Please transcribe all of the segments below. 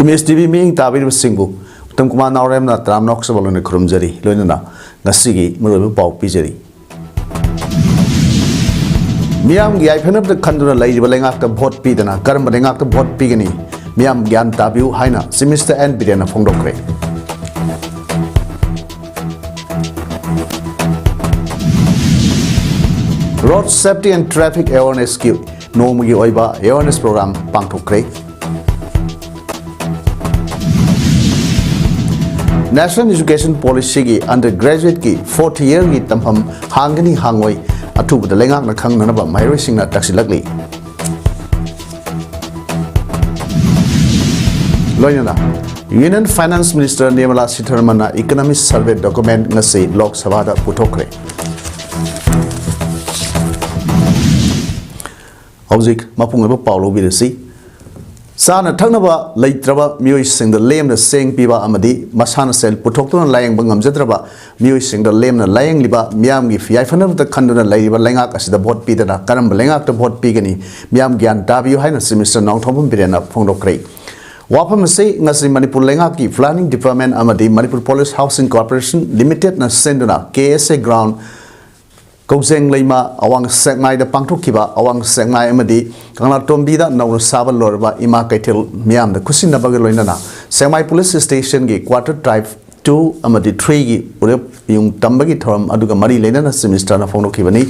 MSTV Ming Tabir Singbu, Tumkuma Naurem, Tram Noxable and Krumjari, Lunana, Nasigi, Muru Pau Pijari. Miam Gi, I pen up the Kanduna lady willing after Bot Pidana, Karamaring after Bot Pigany, Miam Gian Tabu, Haina, Simister and Bidana Fondokre. Road Safety and Traffic Awareness Q, No Mugi Oiba, Awareness Program, Pangtokre. National Education Policy ki undergraduate ki 40 year ki tamham hangani hangwai atu the lengak na khang nanaba mairi sing na taksilakli loinana Union Finance Minister Nirmala Sitharaman na Economic Survey document ngasi Lok Sabha da puthokre hojik mapung ba paulo birasi Sana Tanaba, Laitraba, Muising the lame the saying Piba Amadi, Masana Sel, Putokton lying Bungam Zetraba, Muising the lame the lying liba, Miam Gif, Yafan of the Kanduna Laiba Langak as the bot Pidana, Karam Langak the bot Pigani, Miam Gian W. Highness, Mr. Nongtom Pirana, Fondo Cray. Wapam say Nasi Manipur Langaki, Planning Department Amadi, Manipur Police Housing Corporation, Limited na Senduna, KSA Ground. Koseng Lima, Awang Sengai the Pangtokiba, Awang Sengai Amadi, Kangla Tombida, no Saba Lorba, Ima Kaitil, Miam, the Kusina Bagaloinana, Semai Police Station, Quarter Drive 2, Amadi 3, Urep, Yung Tambagi Toram, Aduga Mari Lena, Semistana Fono Kibani,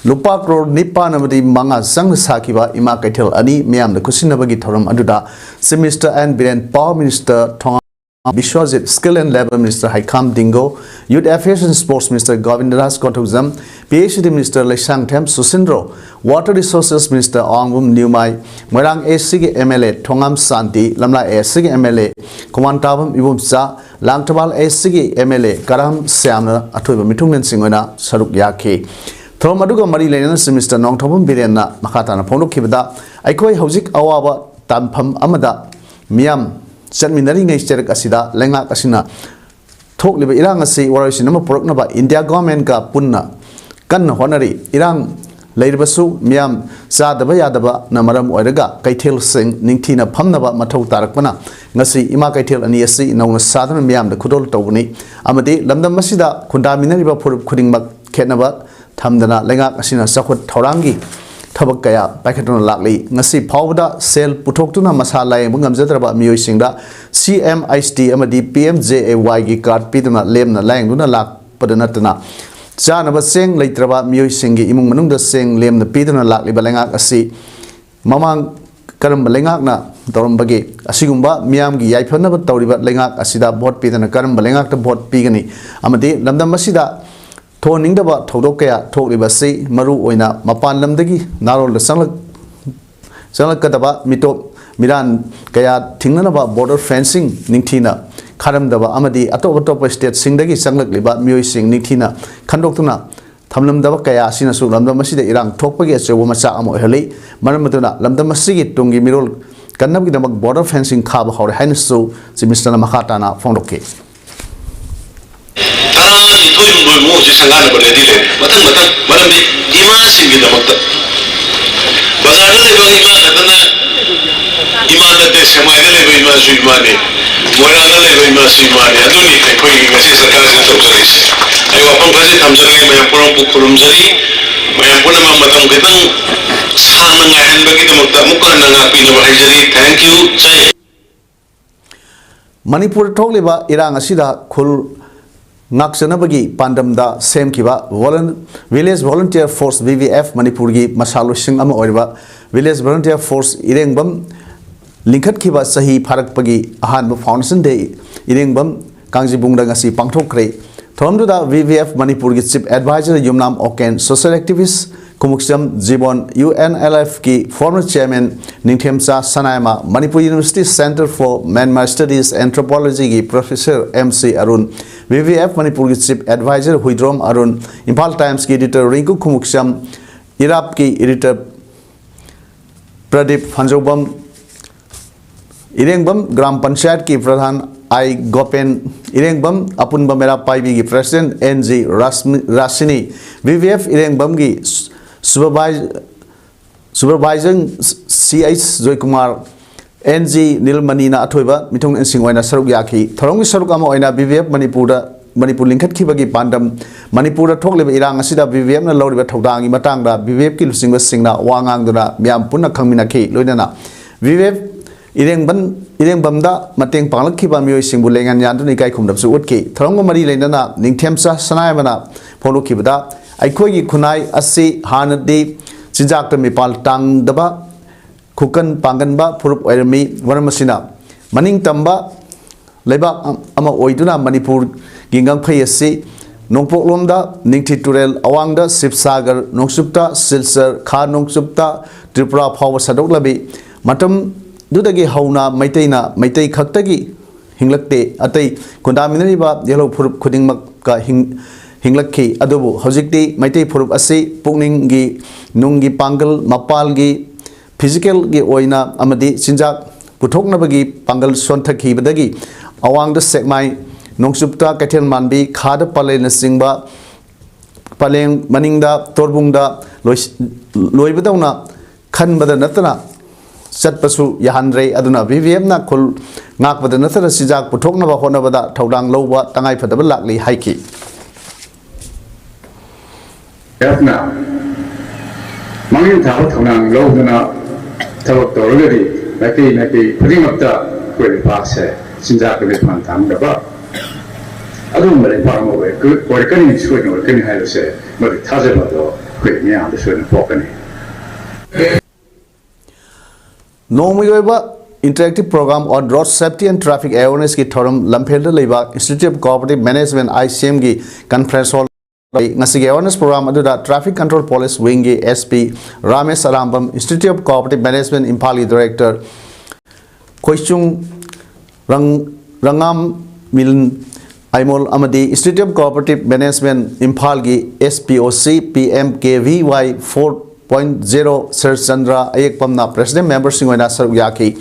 Lupa Road, Nipan Amadi, Manga, Sang Sakiba, Ima Kaitil, Ani, Miam, the Kusina Bagi Toram, Aduda, Semester and Biren, Power Minister, Tong. Bishwazit Skill and Labor Minister Haikam Dingo, Youth Affairs and Sports Minister Govindaras Kotuzam, PhD Minister Leshang Tem Susindro, Water Resources Minister Ongum Newmai, Merang ASIG MLA Tongam Santi, Lamla ASIG MLA, Kumantabam Ibumsa, Langtabal ASIG MLA, Karam Siamna, Atuba Mitungan Singona, Saruk Yaki. Thomaduga Mari Lenas Minister Nongtobum Birena, Makatana Pono Kibada, Aikoi Hosik Awaba, Tampam Amada, Miam. Minari ngay cherak asida lenga asina thok liba irang asi warasi nama porok ba India government ka punna kan honari irang leirbasu miam sa daba ya daba namaram oiraga kaithel sing ningthina phamnaba mathau tarakpana ngasi ima kaithel ani asi nauna sadana miam da khudol tawni amadi lamdam masida khunda minari ba phurup khudingmak khenaba thamdana lenga asina sakhut thorangi Tabak kaya paikatuna lakli ngasi phawda sel puthokuna masala yang bungam jatraba mioi singda CMIST amadi PMJAY gi card piduna lemna layang duna lak padana tana chana ba seng leitraba mioi singi imung manungda seng lemna piduna lakli balenga asi mamang karam balenga na dorom bagi asigumba miam gi yaifana ba tawriba lenga asida bot pidana karam balenga ta bot pigani amadi lamdam masida Toning the bot Todokaya, Tokliba say, Maru Oina, Mapan Lamdagi, Naro the Salakataba, Mito, Miran, Kaya, Tinganaba, border fencing, Nintina, Karam Daba, Amadi, Atopatopa State, Singdagi, Sangliba, Muising, Nintina, Kandokuna, Tamlam Daba Kaya, Sinasu, Lamdamasi, the Iran, Topagi, Womasa Amo Heli, Maramatuna, Lamdamasi, Tungi Mirol, Kanabki, the border fencing cab, how the Hanesu, Simistana Makatana, Fondoke. Mo si sangana berdiri matang malam di ima singgi dapat bazar le bang ima katana ima date semai le bang ima suimani moral le bang ima suimani aduni koi ngasi sarkar se tokris ayo apam kasi thamjari mayam puram pukurum jari mayam puna matang kitang sana ngahan bagi dapat mukan nangapi na bahajari thank you jai Manipur thokliba irang asida khul Naksanabagi Pandamda Sem Kiba Village Volunteer Force VVF Manipurgi Masalo Sing Ama Oriba Village Volunteer Force Irengbam Linkat Kiba Sahi Parak Pagi Ahan Foundation Day Irengbam Kangji Bungdangasi Pangtokre Thomduda VVF Manipurgi Chief Advisor Yumnam Oken Social Activist Kumuksam Jibon UNLF ki former chairman Ningthemsa Sanaima Manipur University Center for Myanmar Studies Anthropology ki Professor MC Arun VVF Manipur ki Chief Advisor Huidrom Arun Impal Times ki editor Rinku Kumuksam Irap ki editor Pradeep Hanjobam Irengbam Gram Panchayat ki Pradhan I Gopen Irengbam Apunba Mera Paibi ki President NG Rasini VVF Irengbam ki Supervising CH Joy Kumar NG Nilmanina Atoiba Mitong and Singwana Saruk Yaki Thorongi Sarukama Oina BVF Manipur Linkat Kibagi Pandam Manipura Tokle Irang Asida BVM na Lord Todangi Matanga BVF Kilsing was Singna Wangangduna Miam Puna Kamina K Ludana BVF Ireng Bamda Mateng Palakiba Mio Singbulang and Yantuni Kai Kumdapsu Utki Thorongo Mari Lendana Ningtemsa Sanayamana Polo Kibada Aikogi Kunai Asi Hanadi Sinjakta Mipal Tang Daba Kukan Panganba Purup Ermi Varamasina Maning Tamba Leba Ama Oiduna Manipur Gingang Payasi Nongpok Lomda Ningti Turel Awangda Sipsagar Nongsupta Silsar Kha Nongsupta Tripura Power Sadok Labi Matam Dudagi Hauna Maitena Maitai Kaktagi Hinglakte Atai Kundaminariba Yellow Purup Kuding Maka Hinglaki Adobu Hojikti Maitai Purup Asi Pukningi Nungi Pangal Mapalgi Physical gi oina amadi sinjak puthoknabagi pangal sonthaki badagi awangda sekmai nongsupta kathel manbi khada palena singba paleng maningda torbungda loibadawna khanbada natana satpasu yahanre aduna VVM na khul ngakbada natana sinjak puthoknaba honabada thaudang lowa tangai phadaba lakli haiki yatna mangin thau thonang loduna Tawag torogari, naki pring up the query pass, Sinjak with Mantam the bar. I don't really farm away, good working in Sweden or can have say, but it has a lot of quick me on the Sweden property. Nomigoba interactive program on road safety and traffic awareness ki thorum Lamphelda Leba Institute of Cooperative Management ICM gi conference hall Ngasige awareness program aduda traffic control police wing gi SP Ramesh Arambam Institute of Cooperative Management Impali Director Khoichung Rangam Miln Aimol Amadi Institute of Cooperative Management Impal gi SPOC PMKVY 4.0 Sir Chandra Ayekpamna President Member Singoina Saruyaki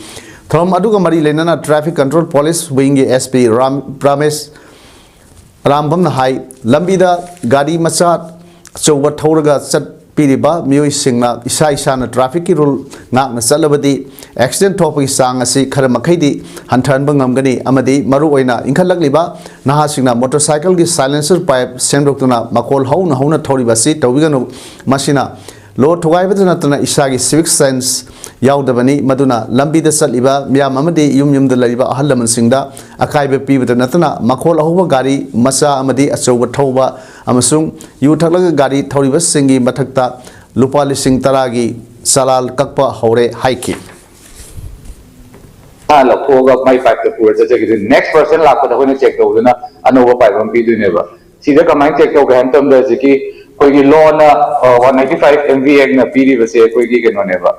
Thom aduga mari lenana traffic control police wing gi SP Ramesh Rambam Hai Lambida Gadi Masat Chowa Toraga Sat Piriba Mui Singna Isai traffic rule Nak Salabadi accident topic sang asi Karamakadi Hantan Bangamgani Amadi Maruina Inkalakliba Nahasina motorcycle gi silencer pipe Sendrokuna Makol Hauna Toribasi Tawigano Machina Lord Tawaivatana Isagi civic sense Yaudavani Maduna Lambi the Saliba Miamamadi Yum the Laiba Halaman Singda Akaiba Pi with the Natana Makol Hova Gari Masa Amadi Asowa Toba Amasung Yutalaga Gari Toribas Singi Matakta Lupali Sing Taragi Salal Kakpa Hore Haiki My pipe the next person Lapa check over another pipe on P never. See the command check over Hantum the Ziki. कोई loan 195 MVA ना पीरी बसे कोई की के नोनेवा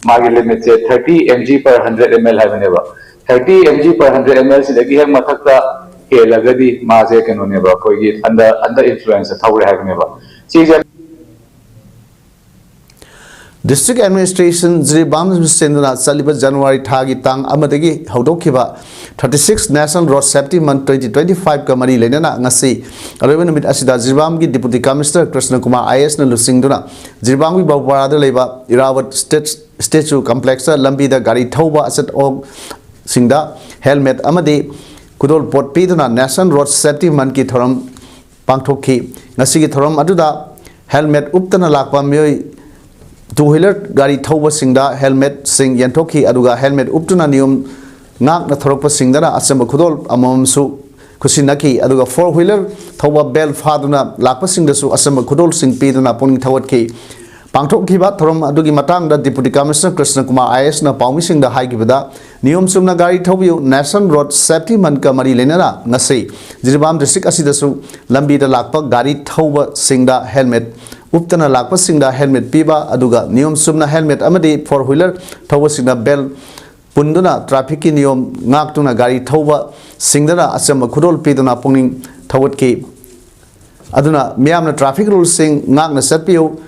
market limit से 30 mg per 100 ml है बनेवा 30 mg per 100 ml से लगी है मथक्ता के लगदी माजे के नोनेवा कोई की अंदर इन्फ्लुएंस थाउरे है बनेवा चीज़ District Administration Ziribam Sendana Saliba January Tagi Tang Amadagi Haudokiba 36 National Road Safety Month 2025 Kamari Lenana Ngasi Aravan Mit Asida Ziribam gi Deputy Commissioner Krishna Kumar IS na Lusingduna Ziribam gi Bawara Leba Irawat Statue Complex Lambi da Gari Thauba Asset Og Singda Helmet Amadi Kudol Pot Piduna National Road Safety Month ki Thoram Pangthoki Ngasi gi Thoram Aduda Helmet Uptana Lakpa Myoy Two-wheeler gari thauba singda helmet sing yantoki aduga helmet uptuna nium ngak na thorokpa singdana asamba khudol amamsu kusinaki aduga four-wheeler thauba bel faduna lakpa singdasu asamba khudol sing piduna pung thawatki pangthokkiba thorom adugi matang da Deputy Commissioner Krishna Kumar IS na paumi singda haigibada niyom sumna gari thaubiu National Road Safety Month ka mari lenana ngasi Jiribam district asidasu lambi da lakpa gari thauba singda helmet Uptana Lakpa Singda helmet piba aduga Niom Sumna helmet amadi four-wheeler Tauba Singda bell Punduna traffic niom Ngaktuna gari Tauba Singdana Asamba Kudol Piduna Punging Tawatki Aduna Miamna traffic rules sing Ngakna Satpio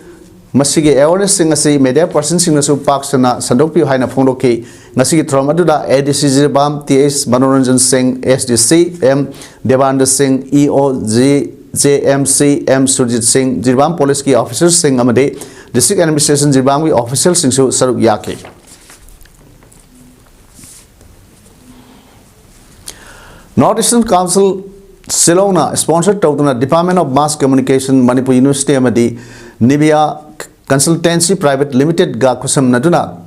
Masigi awareness sing asi media person sing nasu Paksana Sandokpio Haina Fondoki Nasigi Trom Aduda ADC Ziribam TS Manoranjan Singh SDC M Devanda Singh EOG JMC M Surjit Singh Jiribam Police ki officers Singh amade District Administration Jiribam ki official Singh su saruk yake North Eastern Council Silona sponsored tawduna Department of Mass Communication Manipur University amadi Nibia Consultancy Private Limited ga kusam naduna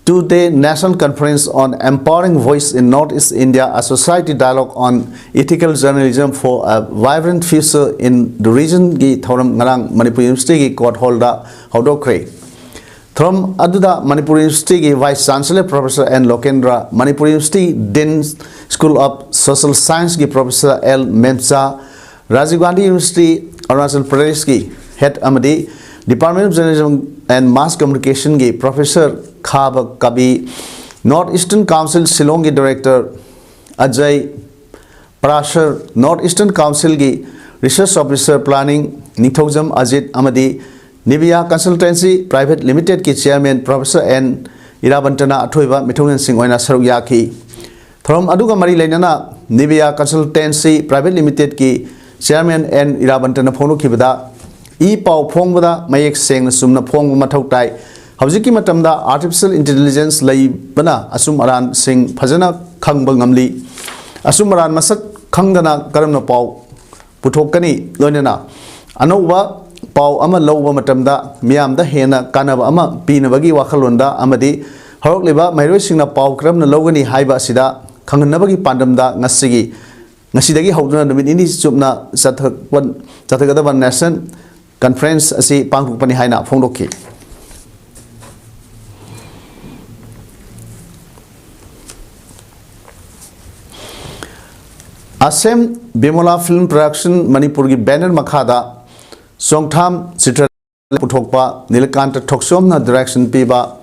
2-day National Conference on Empowering Voice in Northeast India, a society dialogue on ethical journalism for a vibrant future in the region gi thoram ngarang Manipur University gi court holder hodokre. From Aduda Manipur University gi Vice Chancellor Professor N. Lokendra, Manipur University Dean School of Social Science gi Professor L. Memsa, Rajiv Gandhi University Arunachal Pradesh gi Head Amadi, Department of Journalism and Mass Communication gi Professor Khaba Kabi, North Eastern Council Shillong gi Director Ajay Prashar, North Eastern Council gi Research Officer Planning Nithojam Ajit Amadi, Nibia Consultancy Private Limited ki Chairman Professor N. Irabantana Athoiba Mithunan Singh oina saruk yaki. Thorom aduga mari leinana Nibia Consultancy Private Limited ki Chairman N. Irabantana phonu khibada e pau phongbada mayek seng sumna phongbu mathau tai. Haujiki matamda artificial intelligence lai bana asum aran sing phajana khangba ngamli. Asum aran masak khangdana karamna pau puthokani loinana anouba Pau ama lowa matamda miyam da hena kanaba ama pinabagi wakhalonda amadi horok leba mairoi singna pau kramna logani haiba sida khangnabagi pandamda ngasidagi hauduna numit ini chupna chathagada nation conference asi pangthukpani haina phongdokki. Asem Bimola Film Production Manipur gi banner makhada Songtham Chitra Puthokpa Nilakanta Thoksomna direction piba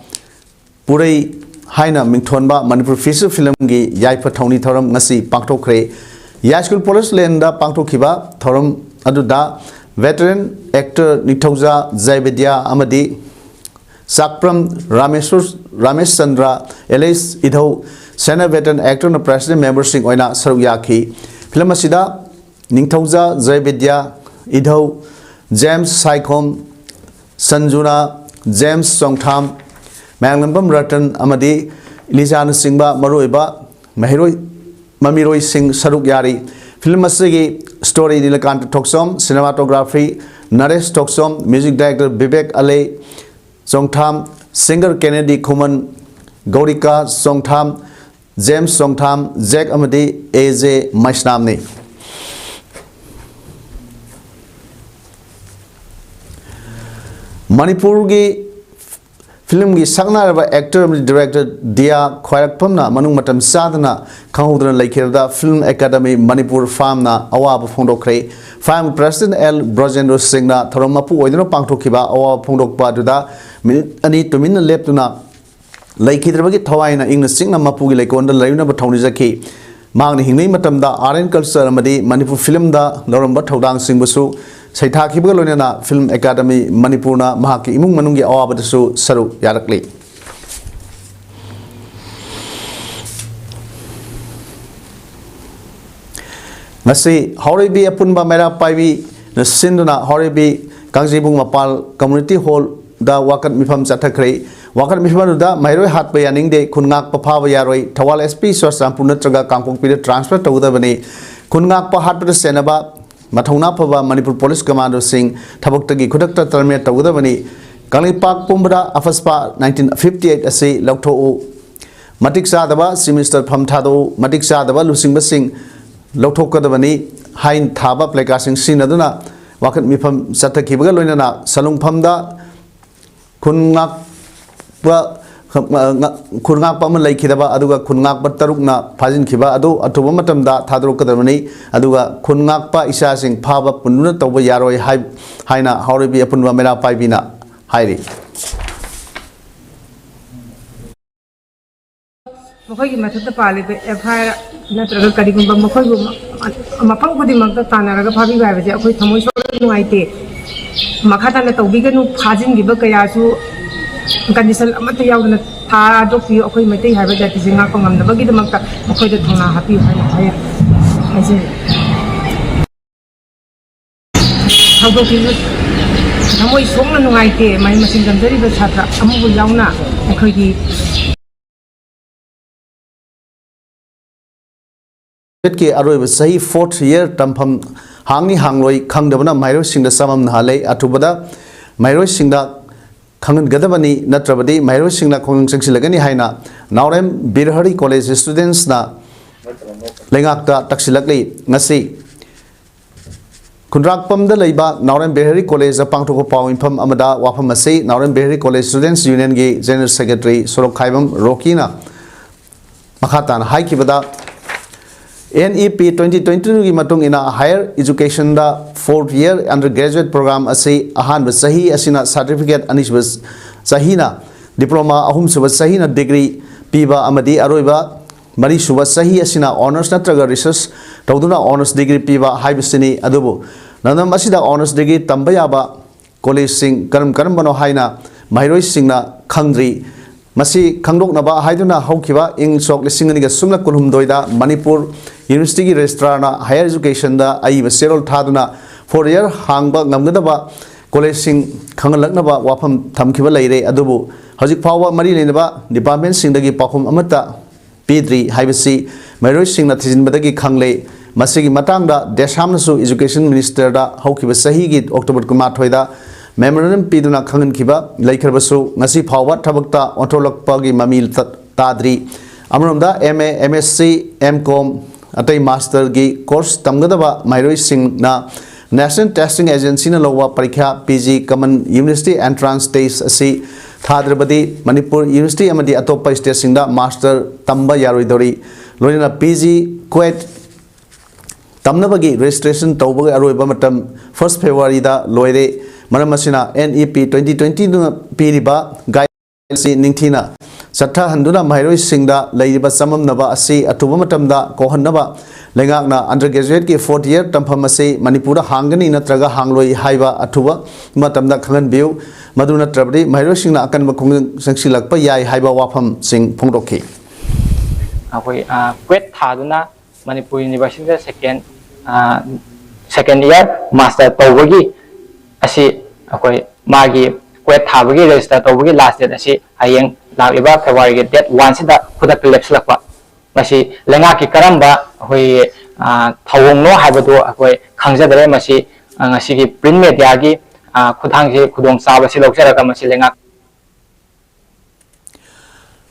Purei Haina Mingthonba Manipur feature film gi Yaipa Thoni Thoram ngasi pangthokre Yai School Police Lenda pangthokhiba thoram aduda veteran actor Nithauja Jaividya amadi Sakpram Ramesh Chandra Elise Idhau Sena veteran actor na president member sing oina saruk yaki film asida Nithauja Jaividya Idhau James Saikhom, Sanjuna, James Songtham, Manglambam Ratan Amadi, Lijan Singba Maruiba, Mamiroi Singh Saruk Yari, Film Asigi, Story Nilakanta Toksom, Cinematography, Naresh Toksom, Music Director Bibek Ale, Songtham, Singer Kennedy Kuman, Gaurika Songtham, James Songtham, Jack Amadi, AJ Maishnamni. Manipur gi film gi saknaraba actor director Dia Khwarakpamna manung matam sadana khangudana laikhirda Film Academy Manipur Farm na awaba phongdokre Farm President L Brojendra Singh na thoromapu oidana pangthokhiba awaba phongdokpa duda minute ani tumin leptuna laikhidrabagi thawaina ingna singna mapu gi laikonda laina ba thawni jaki mangni hingnei matamda art and culture amadi Manipur film da loramba thodang singbusu Saithakhiba loinana Film Academy Manipurna mahaki imung manunggi awabadasu saru yarakli. Ngasi horibi apunba mera paibi na sinduna horibi kangjibung mapal community hall da wakat mifam chathakhrei wakat mifam da mairoi hatpa yaningde khungak paphaba yaroi Thawal SP Swasampur natraga Kangpokpi transfer tawdabani khungak pa hatpa senaba Mathona Pava Manipur Police Commando Singh Thabaktagi Kudakta Terminate Tawdabani Kalipak Pumbra Afaspa 1958 Asi Lokto Matik Sadaba Simister Pamthado Matik Sadaba Lusing Basing Lokto Kadabani Hain Thaba Plekasing Sinaduna Wakat Mipam Satakibaga Loinana Salung Pamda Kunnak Khurngak pa man laikhidaba aduga khurngak pa tarukna phajin khiba adu athuba matamda thadrokadabani aduga khurngak pa isa sing phaba pununa tawba yaroi haina haurebi apunba mera paibina hairi Mokogi matata pali be FIR natraga karigumba mokogi mapang khudimangta tanaraga phabi baibaje akhoi thamoi sora nuaite makhata na tawbiganu phajin giba kayasu condition amata yaudana tha dokpi akhoi maitai haiba jati jinga ko ngamna bagi damakta akhoi da thona happy haina haya aje haudoki namoi songna nuaite mai masin jamjari ba chhatra amu yauna akhoi gi की अरोब सही 4th year तमफम हांगनी हांगलोई खंगदबना माइरो सिंगदा समम नहाले अथुबदा माइरो सिंगदा खंगन गदबनी नत्रबदी माइरो सिंगदा खोंग संगसिलगनी हाइना नावरेम बिरहरी college students ना लेंगाकता तक्सिलकली ngasi खुंद्राकपमदा लैबा नावरेम बिरहरी college पांगथोको पाव इनफम अमदा वाफम असे नावरेम बिरहरी college students union की general secretary Sorok खाइबम रोकीना मखातान हाइकिबदा NEP 2022 की मतुंग इना higher education दा 4th year undergraduate program असे अहान सही असिना सर्टिफिकेट अनिशब सहीना डिप्लोमा अहुम सुब सहीना डिग्री पीबा अमदी अरोइबा मरी सुब सही असिना ऑनर्स नत्रगा रिसर्च तौदुना ऑनर्स डिग्री पीबा हाइबसिनी अदुबु ननम असिदा ऑनर्स डिग्री तंबा याबा कॉलेज सिंग करम करम बनो हाइना माइरोइ सिंगना खंगद्री मसी खंगदोकनबा हाइदुना हौखिबा इंग सोक लिसिंगनिगा सुमला कुलहुमदोइदा मणिपुर यूनिवर्सिटी की रजिस्ट्रारना हायर एजुकेशन दा आइब सेरोल थादुना 4 year हांगबा ngमगदबा कॉलेज सिंग खंगलकनबा वाफम थमखिबा लैरे अदुबु हजिक फावबा मरी लेनबा डिपार्टमेंट सिंगदगी पाखुम अमता पीद्री हाइबसी मैरोइ सिंगना थिजिनबदगी खंगले मसिगी मतंगदा देशामनसु एजुकेशन मिनिस्टर दा हौखिबा सहीगी अक्टोबर 9 दा मेमोरेंडम पीदुना खंगनखिबा लैखरबसु ngasi फावबा थबकता ओंथोलकपागी ममील ताद्री अमरमदा MA MSc MCom अतई मास्टर की कोर्स तमगदबा माइरोइ सिंगना नेशनल टेस्टिंग एजेंसी न लौवा परीक्षा PG common university entrance test असी थाद्रबदी मणिपुर यूनिवर्सिटी अमदी अतोप स्टेट सिंगदा मास्टर तंबा यारोइदोरी लोइना PG क्वेट तमनबगी रजिस्ट्रेशन तौबग अरोइबा मतम 1 February दा लोइरे मरमसिना NEP 2020 पीरिबा गाइडलाइन निंथिना सत्था हंदुना माइरोइ सिंगदा लैरिबा सममनबा असि अथुबा मतमदा कोहन्नबा लेंगाकना अंडरग्रेजुएट की 4th year तमफम असे मणिपुर हांगनी नत्रगा हांगलोई हाइबा अथुबा मतमदा खंगन बिउ मदु नत्रबदी माइरोइ सिंगना अकन बखुंग संगसिलकपा याय हाइबा वाफम सिंग फोंदोखि अखोई क्वेट थादुना Manipur university second year master तौबगी असी अखोई मागी क्वेट थाबगी रजिस्टर तौबगी लास्ट डेट असी हयेंग लाइबा फेब्रुआरी के डेट 1 सिदा खुदक लेप्सलकपा मसी लेंगा की करंबा अखोई थवोंगनो हाइबदो अखोई खंगजदरे मसी ngasi की प्रिंट मीडिया की खुदांग से खुदोंग साबसी लौजरगा मसी लेंगा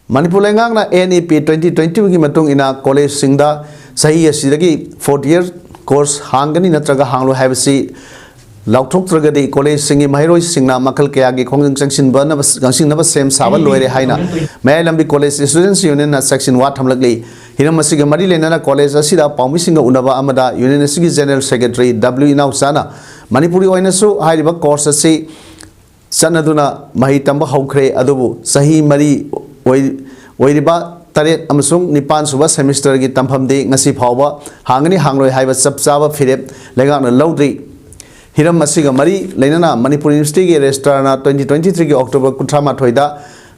मणिपुर लेंगाकना NEP 2020 की मतुंग इना कॉलेज सिंगदा सही असिदगी 4th year कोर्स हांगनी नत्रगा हांगलो हाइबसी लाउथोक्त्रगदी कॉलेज सिंगी माइरोइ सिंगना मखल कयागी खोंजंग सेक्शन गंसिंगनब सेम साबल लोइरे हाइना मयाय लंबी कॉलेज स्टूडेंट्स यूनियन सेक्शन 1 थमलगली हिरम मसिग मरी लेना कॉलेज असिदा पाउमी सिंग उनबा अमदा यूनियन सिगी जनरल सेक्रेटरी W इनाउसाना मणिपुरी ओइनसु हाइरिबा कोर्स असि सनदुना मही तंब हौखरे अदुबु सही मरी ओइरिबा तरेट अमसुंग निपान सुबा सेमिस्टर की तंफमदी ngasi फावबा हांगनी हांगलोइ हाइबा चपचाबा फिरेप लेगाना लौद्री हिरम मसिगा मरी लेना मणिपुर यूनिवर्सिटी के रजिस्ट्रारना 2023 की अक्टोबर 18 दा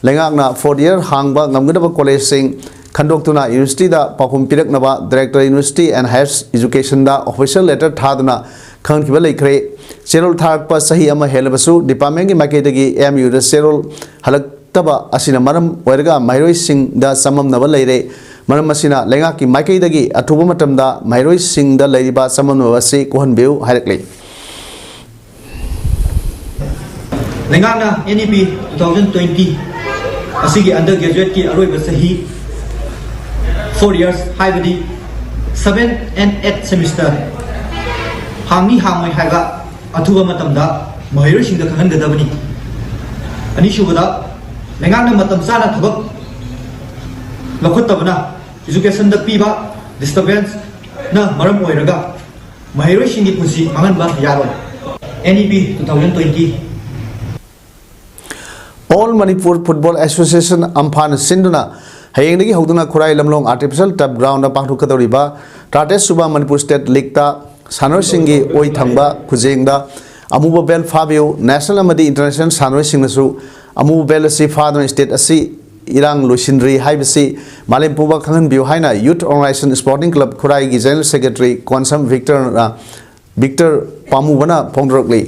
लेगाना 4th year हांगबा ngमगदबा कॉलेज सिंग खंडोक्तुना यूनिवर्सिटी दा पाखुम पिरकनबा director university and higher education दा ऑफिशियल लेटर थादना खंगखिबा लेखरे सेरोल थारकपा सही अमा हेलबसु डिपार्टमेंट की माइकेदगी MU दा सेरोल हलक तबा असिना मरम ओइरगा माइरोइ सिंग दा सममनबा लेरे मरम असिना लेंगा की माइकेदगी अथुबा मतमदा माइरोइ सिंग दा लेरिबा सममनबा से कोहनबेउ हाइरकले लेंगाना NEP 2020 असिगी अंडरग्रेजुएट की अरोइबा सही 4 years हाइबदी 7 and 8 semester हांगी हांगोइ हाइबा अथुबा मतमदा माइरोइ सिंग दा खंगनगदबनी अनिशुबदा लेंगाना मतम चाना थबक लखुतबना एजुकेशन दा पीबा डिस्टर्बेंस ना मरम ओइरगा माइरोइ सिंगी पुंसी मांगनबा यारोय NEP 2020 All Manipur Football Association Amphan Sinduna Hayengdagi Hoduna Kurai Lamlong Artificial Tap Ground Pangtu Kadoriba Tates Suba Manipur State League Ta Sanor Singi Oi Thangba Kujengda Amuba Bell Fabio National Amadi International Sanor Singnasu Amuba Bell Si Father State Asi Irang Lushindri Haibasi Malim Puba Kangan Biuhaina Youth Organization Sporting Club Kurai General Secretary Kwansam Victor Pamubana Pongdrokli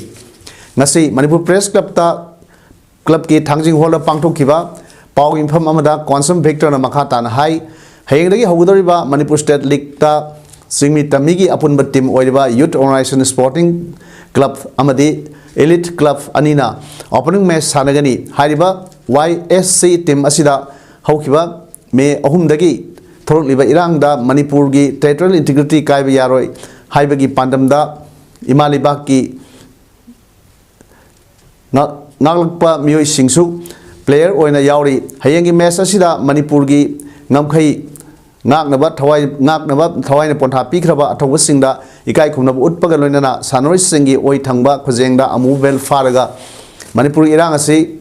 Ngasi Manipur Press Club Ta club की थांजिंग hall पांगथोखिबा पाव इनफम अमदा कॉन्सम Victor ना मखा तान high हयेंगदगी हौगदरिबा Manipur state league ता Singmi Tamigi upon but team Oiva Youth Organization Sporting Club Amadi Elite Club Anina opening match Sanagani Hariba YSC team Asida Haukiba Me Ohumdagi Thorliba Irangda Manipurgi territorial integrity Kaiba Yaroi Haibagi Pandamda Imalibaki Naglakpa Mui Singsu player Oina Yauri Hayangi match Asida Manipurgi Namkai Nagnabat Thawai Ponta Pikraba Atawasingda Ikai Kunab Utpagalona Sanori Singi Oi Tangba Kuzengda Amuvel Faraga Manipur Irangasi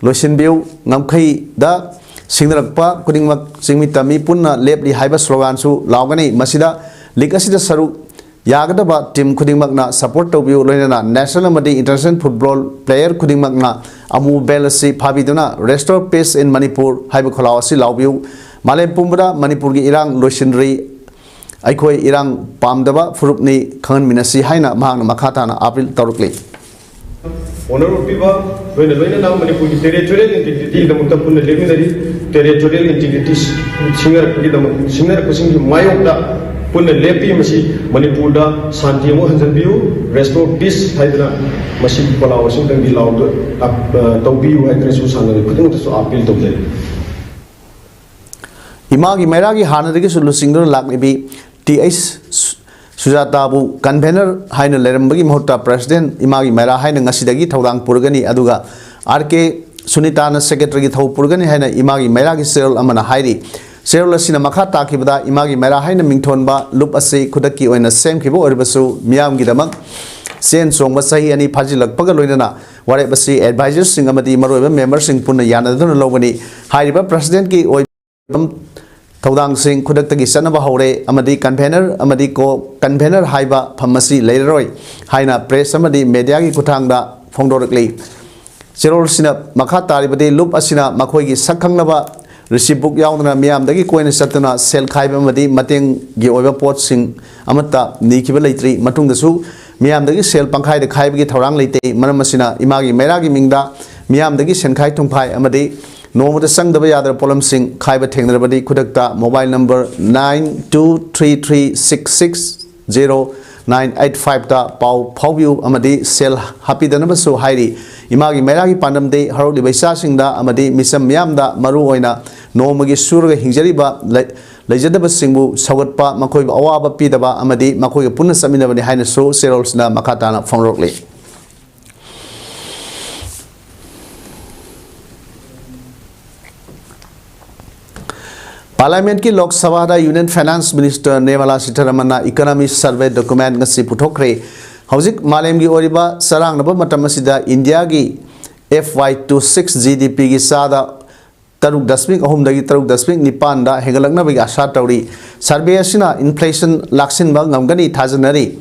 Lotion Bill Namkai da Singrakpa Kudingmak Singmitami Puna Lepli Haiba Slogansu Laugani Masida Likasida Saru Yagadaba Tim Kudingmakna support to view Lena National Madi International Football player Kudingmakna Amu Belasi Pabiduna restore peace in Manipur Haiba Kolawasi Laubu Malay Pumbra Manipur gi Irang Lotionry Aikoi Irang Pamdaba Furupni Khan Minasi Haina Mang Makatana April Torukli. Honor Piva, when the Lena Manipur territorial integrity, the Mutapuna Levinary, territorial integrity, singer Kusin Mayota, Puna Lepi Masi, Manipurda, Santimo Hansabu, restore peace, Hydra, Masi Pala, Washington, Bilau, Tobi, Hydresus, and putting to appeal to them. Imagi Meragi Hanadiki Sulusingur Laklibi T.S. Sujatabu convener Haina Lerambagi Mota President Imagi Mera Haina Nasidagi Taudang Purgani Aduga RK Sunitana Secretary Tau Purgani Haina Imagi Meragi Cyril Amana Hairi Cyril Sina Makata Kibada Imagi Mera Haina Mingtonba Lup Ase Kudaki or in the same Kibo Urbasu Miam Gidamak Sen Song Masahi and Pajilak Pagaloina whatever say advisors Singamati Maru members in Puna Yana Logani Hairiba President Ki or Taudang Sing Kudaki Sanaba Hore, Amadi convener, Amadi ko convener Haiba, Pamasi, Leroy, Haina, Press Amadi, Mediagi Kutanga, Fondorically. Cyril Sina, Makata, Ribadi, Lup Asina, Makogi, Sakangaba, receive book Yauna, Miam, the Gikoin Satana, Sel Kaiba Madi, Mating, Giover Port Sing, Amata, Nikibalatri, Matung the Su, Miam the Sel Pankai, the Kaibi Torang Lite, Manamasina, Imagi, Meragi Minda, Miam the Gishan Tumpai, Amadi. No the sang the other poem sing Kaiba Technabadi Kudakta mobile number 9233660985 da Pau Paubu Amadi Sel Happy the number so Heidi Imagi Meragi Pandam de Harodi Baisa Singda Amadi Misam Yamda Maru Oina no Magi Surga Hinjariba Lejadaba Singbu Sagatpa Makoi Awaba Pidaba Amadi Makoi Puna Samina Haina so Serolsna Makatana from Rockly. Parliament ki Lok Sabha da Union Finance Minister Nirmala Sitharaman Economy Survey document ngasi puthokre hauzik malem gi oriba sarang naba matam asida India gi FY26 GDP gi sada 3.3 dagi 3.9 da hegalakna bagi asa tawri survey asina inflation laksin ba ngamgani thajanari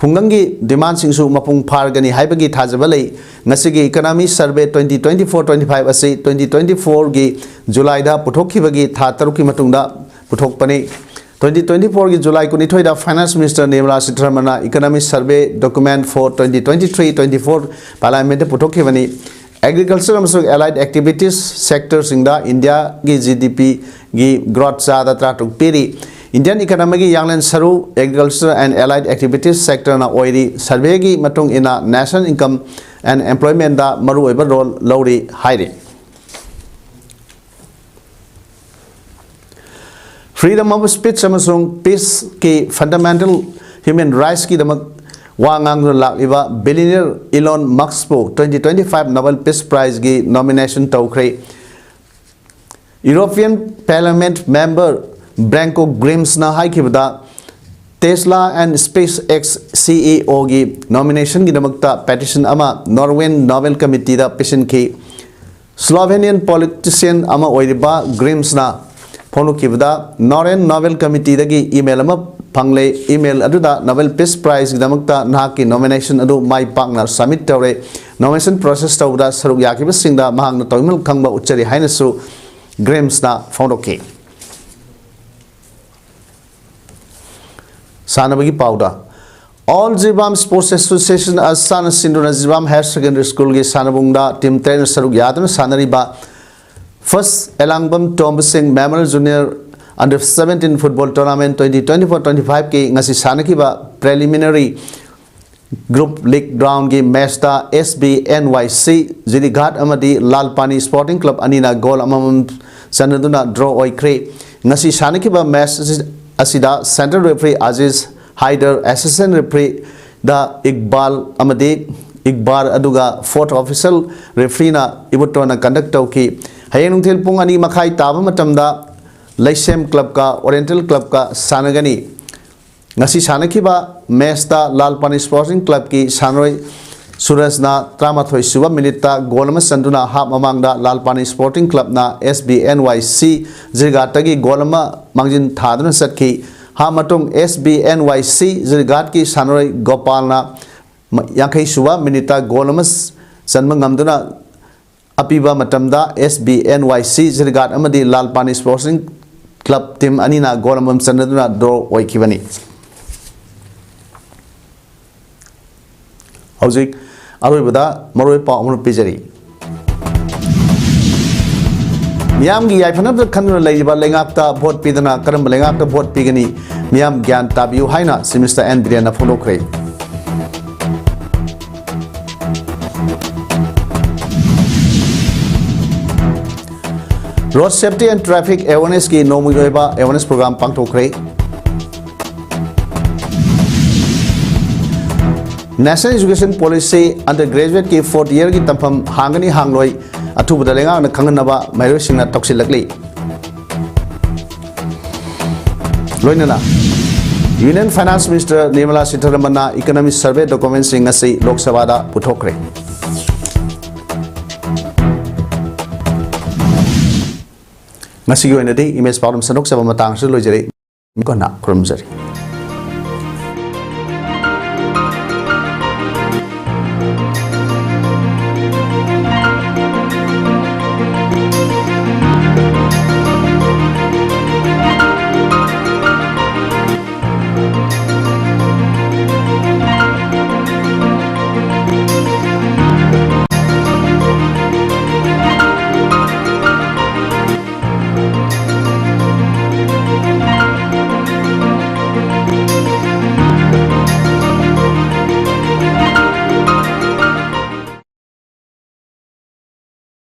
Kungangi demand singsu mapung pargani haibagi thajabalai ngasigi economy survey 2024-25 ase 2024 gi July da puthokhi bagi tha taruki matungda puthokpani 2024 gi July kunithoi da finance minister Nirmala Sitharaman economy survey document for 2023-24 parliament puthokhi bani agriculture and allied activities sectors in the India gi GDP gi growth sada tratuk piri Indian economy gi yanglen saru agriculture and allied activities sector na oiri survey gi matung ina national income and employment da maru eba role lori hairi freedom of speech amasung peace ki fundamental human rights ki damak wangang lakiba billionaire Elon Musk 2025 Nobel Peace Prize gi nomination tawkhre European Parliament member Branko Grims na haikibda Tesla and SpaceX CEO gi nomination gi damakta petition ama Norwegian Nobel Committee da petition ki Slovenian politician ama oiriba Grims na phono kibda Norwegian Nobel Committee da gi email ama pangle email aduda Nobel Peace Prize gi damakta na ki nomination adu mai pakna submit tawre nomination process tawda saruk yakiba singda mahangna toimul khangba uchari hainasu Grims na phono ki Sanabagi Pauda. All Zibam Sports Association as Sana Sinduna Zibam Higher Secondary School gi Sanabungda team trainer Saruk Yadana Sanariba First Elangbam Tom Singh Memorial Junior Under 17 football tournament 2024-25 ki ngasi sanakiba preliminary group league round gi match ta SBNYC Jidighat amadi Lalpani Sporting Club anina goal amam sanaduna draw oikre ngasi sanakiba match asida center referee Aziz Haider, assistant referee da Iqbal amadi Iqbal aduga fourth official referee na ibutona conduct tauki hayeng thil pung ani makhai taba matamda Laisem Club ka Oriental Club ka sanagani ngasi sanakiba match ta Lalpani Sporting Club ki sanroi Suraj na tramathoi suba minute golama sanduna half mamangda Lalpani Sporting Club na SBNYC Jirgatagi golama mangjin thaduna satki ha matung SBNYC Jirgat ki sanroi Gopal na yankai suba minute golama sanma ngamduna apiba matamda SBNYC Jirgat amadi Lalpani Sporting Club team anina golamam sanaduna draw oikibani hauzik aroibada maroi pa amru pijari miyam gi yaifanab khanuna leiba lengakta vote pidana karam lengakta vote pigani miyam gyan tabiu haina semester n briana follow kre Road Safety and Traffic Awareness ki Nomu Yoiba Awareness Program Pangtokre National Education Policy Undergraduate ki 4th year ki tampam hangani hangloi athu badalenga na khanganaba mairo singna toksilakli loinana Union Finance Minister Nirmala Sitharaman na Economic Survey Documents singasi Lok Sabha da puthokre Masih yo ini image problem senok sama matang sih lo jadi, mikona kurang jari.